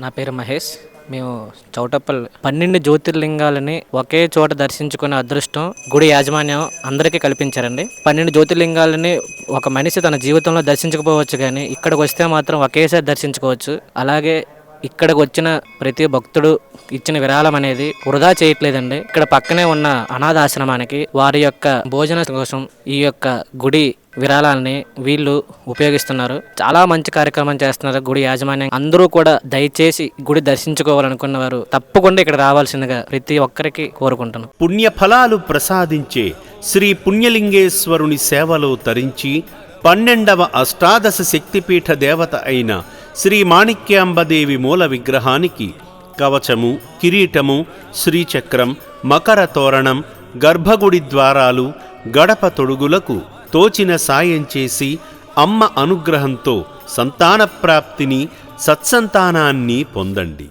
నా పేరు మహేష్. మేము చౌటప్పల్ 12 జ్యోతిర్లింగాలని ఒకే చోట దర్శించుకునే అదృష్టం గుడి యాజమాన్యం అందరికీ కల్పించారండి. 12 జ్యోతిర్లింగాలని ఒక మనిషి తన జీవితంలో దర్శించకపోవచ్చు, కానీ ఇక్కడికి వస్తే మాత్రం ఒకేసారి దర్శించుకోవచ్చు. అలాగే ఇక్కడికి వచ్చిన ప్రతి భక్తుడు ఇచ్చిన విరాళం అనేది వృధా చేయట్లేదండి. ఇక్కడ పక్కనే ఉన్న అనాథాశ్రమానికి వారి యొక్క భోజన కోసం ఈ యొక్క గుడి విరాళాలని వీళ్ళు ఉపయోగిస్తున్నారు. చాలా మంచి కార్యక్రమం చేస్తున్నారు గుడి యాజమాన్యం. అందరూ కూడా దయచేసి గుడి దర్శించుకోవాలనుకున్న వారు తప్పకుండా ఇక్కడ రావాల్సిందిగా ప్రతి ఒక్కరికి కోరుకుంటున్నాను. పుణ్యఫలాలు ప్రసాదించే శ్రీ పుణ్యలింగేశ్వరుని సేవలో తరించి 12వ అష్టాదశ శక్తిపీఠ దేవత అయిన శ్రీ మాణిక్యాంబదేవి మూల విగ్రహానికి కవచము, కిరీటము, శ్రీచక్రం, మకర తోరణం, గర్భగుడి ద్వారాలు, గడప తొడుగులకు తోచిన సాయం చేసి అమ్మ అనుగ్రహంతో సంతాన ప్రాప్తిని, సత్సంతానాన్ని పొందండి.